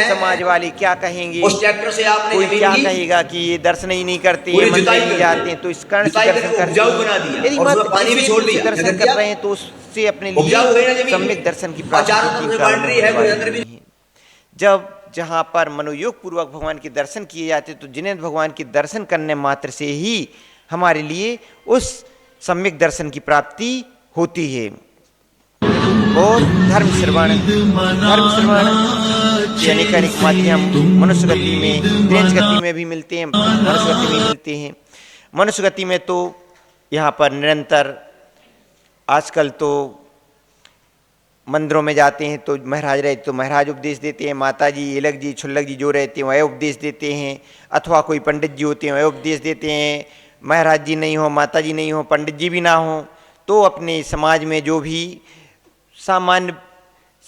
समाज वाले क्या कहेंगे, कोई क्या कहेगा कि ये दर्शन ही नहीं करते हैं, मंदिर नहीं जाते हैं, तो इस कारण से दर्शन कर यदि मात्र दर्शन कर रहे हैं तो उससे अपने लिए सम्यक दर्शन की प्राप्ति। जब जहाँ पर मनोयोग पूर्वक भगवान के दर्शन किए जाते तो जिनेंद्र भगवान के दर्शन करने मात्र से ही हमारे लिए उस सम्यक दर्शन की प्राप्ति होती है। और धर्म श्रवण अनेक माध्यम मनुष्य गति में, त्रिंच गति में भी मिलते हैं, मनुष्य गति में मिलते हैं। मनुष्य गति में तो यहाँ पर निरंतर आजकल तो मंदिरों में जाते हैं तो महाराज रहते तो महाराज उपदेश देते हैं, माता जी, एलक जी, छुल्लक जी जो रहते हैं वह उपदेश देते हैं, अथवा कोई पंडित जी होते हैं वह उपदेश देते हैं। महाराज जी नहीं हो, माता जी नहीं हो, पंडित जी भी ना हो, तो अपने समाज में जो भी सामान्य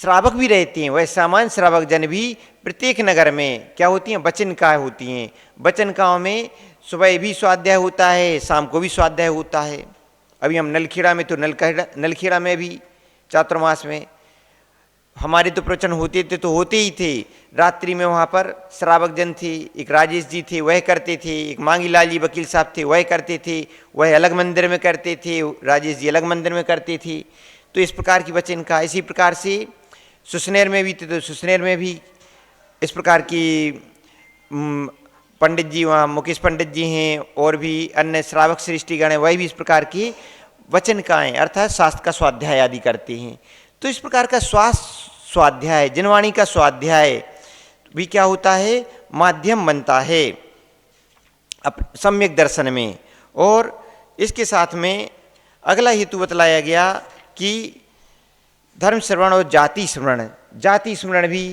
श्रावक भी रहते हैं वह सामान्य श्रावक जन भी प्रत्येक नगर में क्या होती हैं, वचनकाएँ होती हैं। वचनकाओं में सुबह भी स्वाध्याय होता है, शाम को भी स्वाध्याय होता है। अभी हम नलखेड़ा में तो नलखेड़ा में भी चातुर्मास में हमारे तो प्रवचन होते थे, तो होते ही थे। रात्रि में वहाँ पर श्रावक जन थे, एक राजेश जी थे वह करते थे, एक मांगी लाल जी वकील साहब थे वह करते थे, वह अलग मंदिर में करते थे, राजेश जी अलग मंदिर में करते थे। तो इस प्रकार की वचन का, इसी प्रकार से सुसनेर में भी थे तो सुसनेर में भी इस प्रकार की पंडित जी, वहाँ मुकेश पंडित जी हैं और भी अन्य श्रावक सृष्टिगण हैं, वही भी इस प्रकार की वचनकाएँ अर्थात शास्त्र का स्वाध्याय आदि करते हैं। तो इस प्रकार का स्वाध्याय, जिनवाणी का स्वाध्याय भी क्या होता है, माध्यम बनता है सम्यक दर्शन में। और इसके साथ में अगला हेतु बतलाया गया कि धर्म श्रवण और जाति स्मरण। जाति स्मरण भी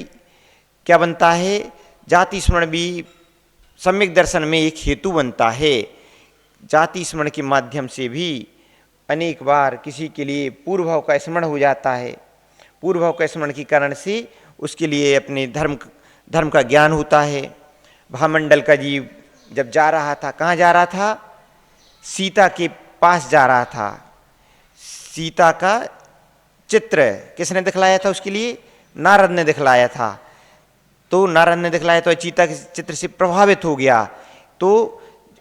क्या बनता है? जाति स्मरण भी सम्यक दर्शन में एक हेतु बनता है। जाति स्मरण के माध्यम से भी अनेक बार किसी के लिए पूर्व भाव का स्मरण हो जाता है। पूर्व भाव का स्मरण के कारण से उसके लिए अपने धर्म का ज्ञान होता है। भामंडल का जीव जब जा रहा था, कहाँ जा रहा था? सीता के पास जा रहा था। सीता का चित्र किसने दिखलाया था उसके लिए? नारद ने दिखलाया था। तो नारद ने दिखलाया तो सीता के चित्र से प्रभावित हो गया। तो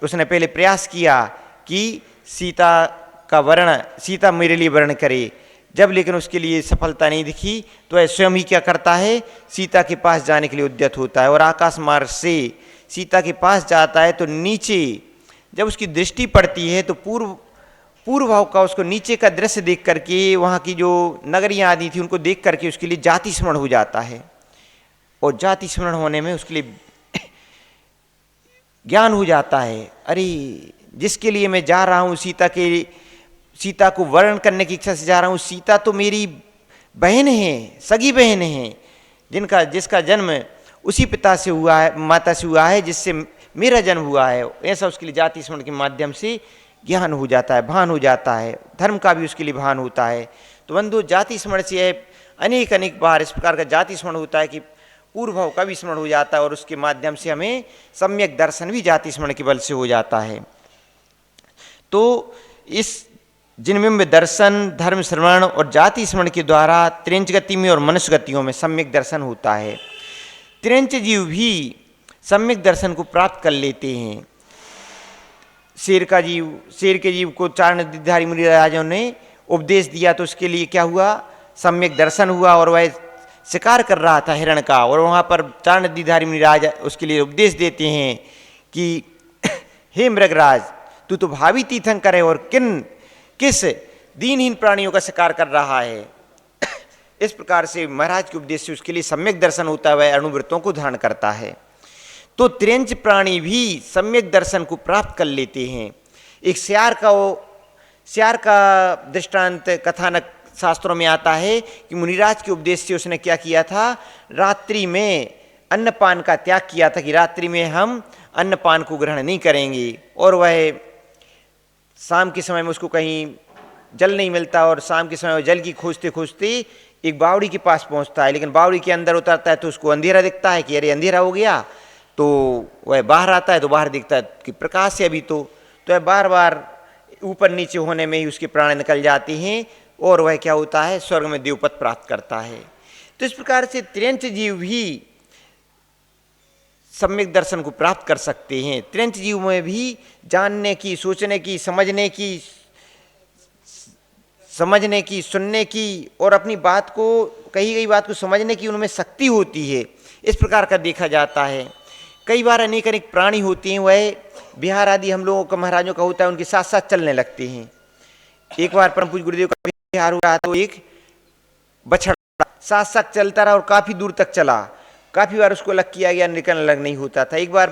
उसने पहले प्रयास किया कि सीता का वर्ण, सीता मेरे लिए वर्ण करे। जब लेकिन उसके लिए सफलता नहीं दिखी तो वह स्वयं ही क्या करता है? सीता के पास जाने के लिए उद्यत होता है और आकाश मार्ग से सीता के पास जाता है। तो नीचे जब उसकी दृष्टि पड़ती है तो पूर्व भाव का उसको नीचे का दृश्य देख करके, वहाँ की जो नगरियाँ आदि थी उनको देख करके उसके लिए जाति स्मरण हो जाता है। और जाति स्मरण होने में उसके लिए ज्ञान हो जाता है, अरे जिसके लिए मैं जा रहा हूँ, सीता को वर्ण करने की इच्छा से जा रहा हूँ, सीता तो मेरी बहन है, सगी बहन है, जिसका जन्म उसी पिता से हुआ है, माता से हुआ है, जिससे मेरा जन्म हुआ है। ऐसा उसके लिए जाति स्मरण के माध्यम से ज्ञान हो जाता है, भान हो जाता है, धर्म का भी उसके लिए भान होता है। तो बंधु, जाति स्मरण से अनेक बार इस प्रकार का जाति स्मरण होता है कि पूर्व भाव का भी स्मरण हो जाता है और उसके माध्यम से हमें सम्यक दर्शन भी जाति स्मरण के बल से हो जाता है। तो इस जिनबिंब दर्शन, धर्म श्रवण और जाति स्मरण के द्वारा त्रिंच गति में और मनुष्य गतियों में सम्यक दर्शन होता है। त्रिंच जीव भी सम्यक दर्शन को प्राप्त कर लेते हैं। शेर के जीव को चार नदीधारी मुनिराजों ने उपदेश दिया तो उसके लिए क्या हुआ? सम्यक दर्शन हुआ और वह शिकार कर रहा था हिरण का, और वहाँ पर चार नदीधारी मुनिराज उसके लिए उपदेश देते हैं कि हे मृगराज, तू तो भावी तीर्थंकर है और किस दीनहीन प्राणियों का शिकार कर रहा है। इस प्रकार से महाराज के उपदेश से उसके लिए सम्यक दर्शन होता है, वह अनुवृत्तों को धारण करता है। तो त्रिंच प्राणी भी सम्यक दर्शन को प्राप्त कर लेते हैं। एक श्यार का दृष्टांत कथानक शास्त्रों में आता है कि मुनिराज के उपदेश से उसने क्या किया था? रात्रि में अन्नपान का त्याग किया था कि रात्रि में हम अन्नपान को ग्रहण नहीं करेंगे। और वह शाम के समय में उसको कहीं जल नहीं मिलता और शाम के समय वह जल की खोजते खोजते एक बावड़ी के पास पहुंचता है, लेकिन बावड़ी के अंदर उतरता है तो उसको अंधेरा दिखता है कि अरे अंधेरा हो गया। तो वह बाहर आता है तो बाहर दिखता है कि प्रकाश है अभी तो वह बार बार ऊपर नीचे होने में ही उसके प्राण निकल जाते हैं और वह क्या होता है? स्वर्ग में देवपद प्राप्त करता है। तो इस प्रकार से त्रिंच जीव भी सम्यक दर्शन को प्राप्त कर सकते हैं। त्रिंच जीव में भी जानने की, सोचने की, समझने की, सुनने की और अपनी बात को, कही गई बात को समझने की उनमें शक्ति होती है। इस प्रकार का देखा जाता है। कई बार अनेक प्राणी होते हैं, वह बिहार आदि हम लोगों का, महाराजों का होता है, उनके साथ साथ चलने लगते हैं। एक बार परम पूज्य गुरुदेव का बिहार हो रहा था, तो एक बछड़ा साथ साथ चलता रहा और काफी दूर तक चला। काफी बार उसको अलग किया गया, निकलने अलग नहीं होता था। एक बार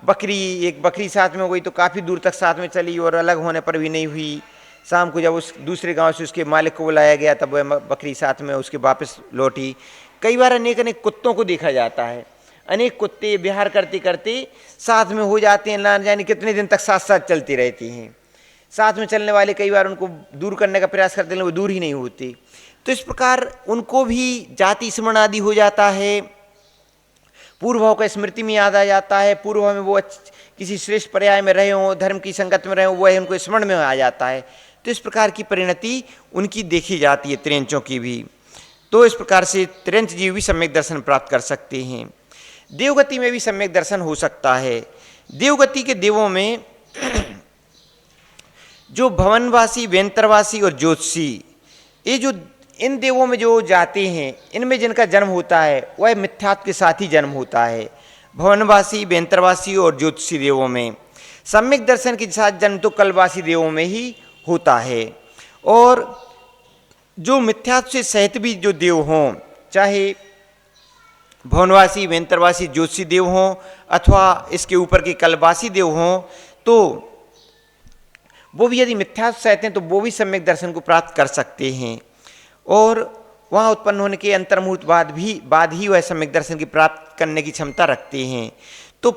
एक बकरी साथ में हो गई तो काफी दूर तक साथ में चली और अलग होने पर भी नहीं हुई। शाम को जब उस दूसरे गांव से उसके मालिक को बुलाया गया तब वह बकरी साथ में उसके वापस लौटी। कई बार अनेक कुत्तों को देखा जाता है। अनेक कुत्ते विहार करते करते साथ में हो जाते हैं, ना जाने कितने दिन तक साथ साथ चलते रहते हैं। साथ में चलने वाले कई बार उनको दूर करने का प्रयास करते हैं, वो दूर ही नहीं होते। तो इस प्रकार उनको भी जाति स्मरण आदि हो जाता है, पूर्व भाव का स्मृति में याद आ जाता है। पूर्व भाव में वो किसी श्रेष्ठ पर्याय में रहे हों, धर्म की संगत में रहे हों, वह उनको स्मरण में आ जाता है। तो इस प्रकार की परिणति उनकी देखी जाती है, त्रिंचों की भी। तो इस प्रकार से त्रिंच जीव भी सम्यक दर्शन प्राप्त कर सकते हैं। देवगति में भी सम्यक दर्शन हो सकता है। देवगति के देवों में जो भवनवासी, वेंतरवासी और ज्योतिषी, ये जो इन देवों में जो जाते हैं, इनमें जिनका जन्म होता है वह मिथ्यात्व के साथ ही जन्म होता है। भवनवासी, वेंतरवासी और ज्योतिषी देवों में सम्यक दर्शन के साथ जन्म तो कल्पवासी देवों में ही होता है। और जो मिथ्यात्व से सहित भी जो देव हों, चाहे भवनवासी, वेंतरवासी, ज्योतिषी देव हों अथवा इसके ऊपर के कल्पवासी देव हों, तो वो भी यदि मिथ्या सहते हैं तो वो भी सम्यक दर्शन को प्राप्त कर सकते हैं, और वहाँ उत्पन्न होने के अंतर्मुहूर्त बाद ही वह सम्यक दर्शन की प्राप्त करने की क्षमता रखते हैं। तो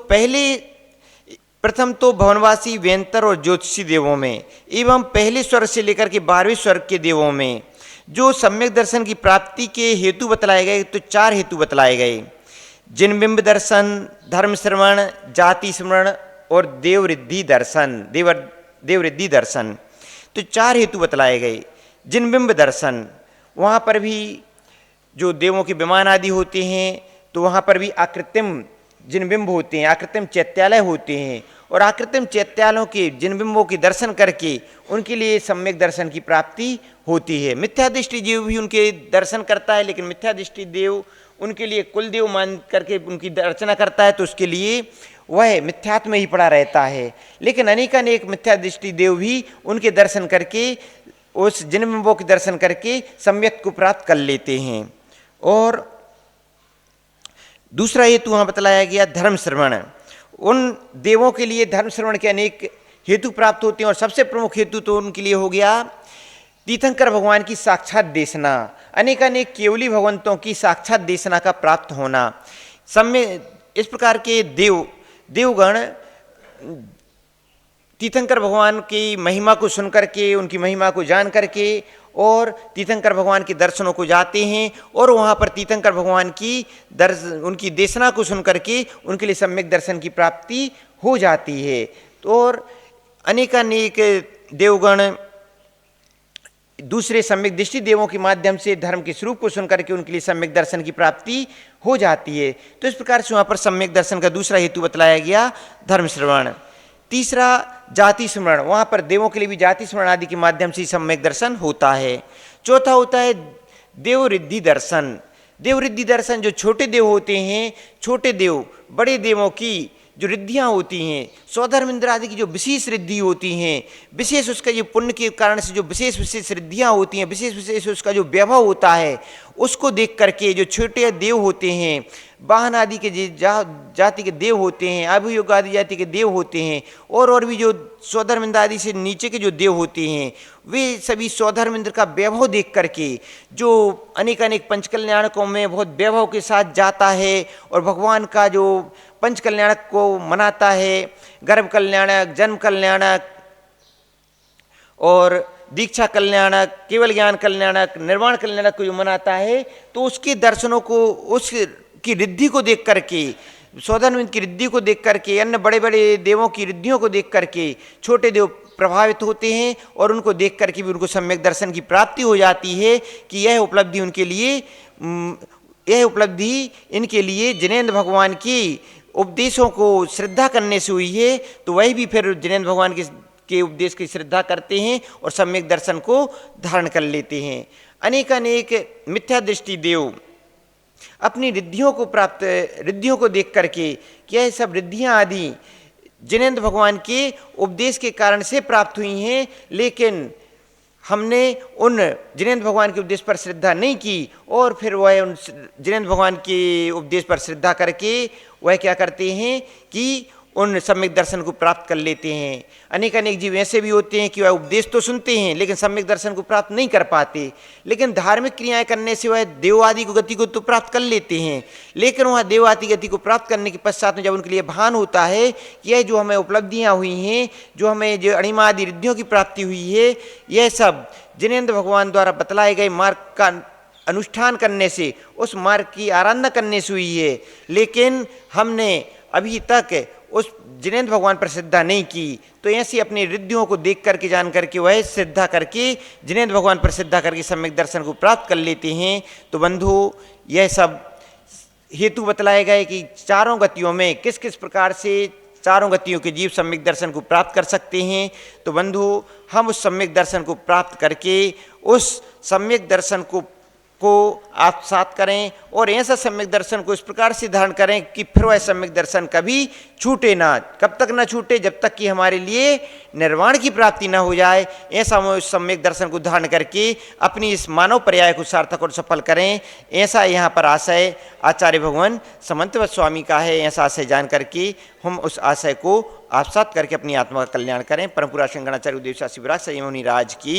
प्रथम तो भवनवासी, व्यंतर और ज्योतिषी देवों में एवं पहले स्वर्ग से लेकर के 12वें स्वर्ग के देवों में जो सम्यक दर्शन की प्राप्ति के हेतु बतलाए गए, तो 4 हेतु बतलाए गए। जिनबिंब दर्शन, धर्म श्रवण, जाति स्मरण और देवऋद्धि दर्शन, तो 4 हेतु बतलाए गए। जिनबिंब दर्शन, वहाँ पर भी जो देवों के विमान आदि होते हैं, तो वहाँ पर भी आकृतिम जिनबिंब होते हैं, आकृतिम चैत्यालय होते हैं, और आकृतिम चैत्यालयों के जिनबिंबों के दर्शन करके उनके लिए सम्यक दर्शन की प्राप्ति होती है। मिथ्या दृष्टि जीव भी उनके दर्शन करता है, लेकिन मिथ्या दृष्टि देव उनके लिए कुल देव मान करके उनकी अर्चना करता है, तो उसके लिए वह मिथ्यात्व में ही पड़ा रहता है। लेकिन अनेकानेक मिथ्या दृष्टि देव भी उनके दर्शन करके, उस जिनबिंबों के दर्शन करके सम्यक को प्राप्त कर लेते हैं। और दूसरा हेतु वहाँ बतलाया गया धर्म श्रवण। उन देवों के लिए धर्म श्रवण के अनेक हेतु प्राप्त होते हैं, और सबसे प्रमुख हेतु तो उनके लिए हो गया तीर्थंकर भगवान की साक्षात देशना, अनेकानेक केवली भगवंतों की साक्षात देशना का प्राप्त होना। इस प्रकार के देवगण तीर्थंकर भगवान की महिमा को सुनकर के, उनकी महिमा को जान करके और तीर्थंकर भगवान के दर्शनों को जाते हैं, और वहाँ पर तीर्थंकर भगवान की उनकी देशना को सुन करके उनके लिए सम्यक दर्शन की प्राप्ति हो जाती है। तो और अनेकानेक देवगण दूसरे सम्यक दृष्टि देवों के माध्यम से धर्म के स्वरूप को सुन करके उनके लिए सम्यक दर्शन की प्राप्ति हो जाती है। तो इस प्रकार से वहाँ पर सम्यक दर्शन का दूसरा हेतु बतलाया गया धर्म श्रवण। तीसरा जाति स्मरण, वहाँ पर देवों के लिए भी जाति स्मरण आदि के माध्यम से सम्यक दर्शन होता है। चौथा होता है देवऋद्धि दर्शन। देवऋद्धि दर्शन, जो छोटे देव होते हैं, छोटे देव बड़े देवों की जो रिद्धियाँ होती हैं, स्वधर्म इंद्र आदि की जो विशेष रिद्धि होती हैं, विशेष उसका जो पुण्य के कारण से जो विशेष रिद्धियाँ होती हैं, विशेष उसका जो वैभव होता है, उसको देख करके जो छोटे देव होते हैं, वाहन आदि के जाति के देव होते हैं, अभियोग आदि जाति के देव होते हैं, और भी जो स्वधर्म इंद्र आदि से नीचे के जो देव होते हैं, वे सभी स्वधर्म इंद्र का वैभव देख करके जो अनेक पंचकल्याणकों में बहुत वैभव के साथ जाता है और भगवान का जो पंचकल्याणक को मनाता है, गर्भ कल्याणक, जन्म कल्याणक और दीक्षा कल्याणक, केवल ज्ञान कल्याणक, निर्वाण कल्याणक को जो मनाता है, तो उसके दर्शनों को, उसकी रिद्धि को देख करके, स्वधर्म की रिद्धि को देख करके, अन्य बड़े बड़े देवों की रिद्धियों को देख करके छोटे देव प्रभावित होते हैं, और उनको देख करके भी उनको सम्यक दर्शन की प्राप्ति हो जाती है कि यह उपलब्धि इनके लिए जिनेंद्र भगवान की उपदेशों को श्रद्धा करने से हुई है। तो वही भी फिर जिनेंद्र भगवान के उपदेश की श्रद्धा करते हैं और सम्यक दर्शन को धारण कर लेते हैं। अनेक मिथ्या दृष्टि देव अपनी रिद्धियों को देख करके, क्या ये सब रिद्धियाँ आदि जिनेंद्र भगवान के उपदेश के कारण से प्राप्त हुई हैं, लेकिन हमने उन जिनेंद्र भगवान के उपदेश पर श्रद्धा नहीं की, और फिर वह उन जिनेंद्र भगवान के उपदेश पर श्रद्धा करके वह क्या करते हैं कि उन सम्यक दर्शन को प्राप्त कर लेते हैं। अनेक जीव ऐसे भी होते हैं कि वह उपदेश तो सुनते हैं लेकिन सम्यक दर्शन को प्राप्त नहीं कर पाते, लेकिन धार्मिक क्रियाएं करने से वह देव आदि को गति को तो प्राप्त कर लेते हैं, लेकिन वह देव आदि गति को प्राप्त करने के पश्चात में जब उनके लिए भान होता है कि यह जो हमें उपलब्धियाँ हुई हैं, जो हमें जो अणिमा आदि रिद्धियों की प्राप्ति हुई है, यह सब जिनेंद्र भगवान द्वारा बतलाए गए मार्ग का अनुष्ठान करने से, उस मार्ग की आराधना करने से हुई है, लेकिन हमने अभी तक उस जिनेंद्र भगवान पर श्रद्धा नहीं की। तो ऐसी अपनी रिद्धियों को देख करके, जान करके वह श्रद्धा करके जिनेंद्र भगवान पर श्रद्धा करके सम्यक दर्शन को प्राप्त कर लेते हैं। तो बंधु, यह सब हेतु बतलाए गए कि चारों गतियों में किस किस प्रकार से चारों गतियों के जीव सम्यक दर्शन को प्राप्त कर सकते हैं। तो बंधु, हम उस सम्यक दर्शन को प्राप्त करके उस सम्यक दर्शन को को आत्मसात करें और ऐसा सम्यक दर्शन को इस प्रकार से धारण करें कि फिर वह सम्यक दर्शन कभी छूटे ना। कब तक ना छूटे? जब तक कि हमारे लिए निर्वाण की प्राप्ति ना हो जाए। ऐसा हम उस सम्यक दर्शन को धारण करके अपनी इस मानव पर्याय को सार्थक और सफल करें। ऐसा यहाँ पर आशय आचार्य भगवान समन्वयत स्वामी का है। ऐसा आशय जान करके हम उस आशय को आत्मसात करके अपनी आत्मा का कल्याण करें। परम पूरा शंकराचार्य उदेश शिवराज संयम मुनि राज की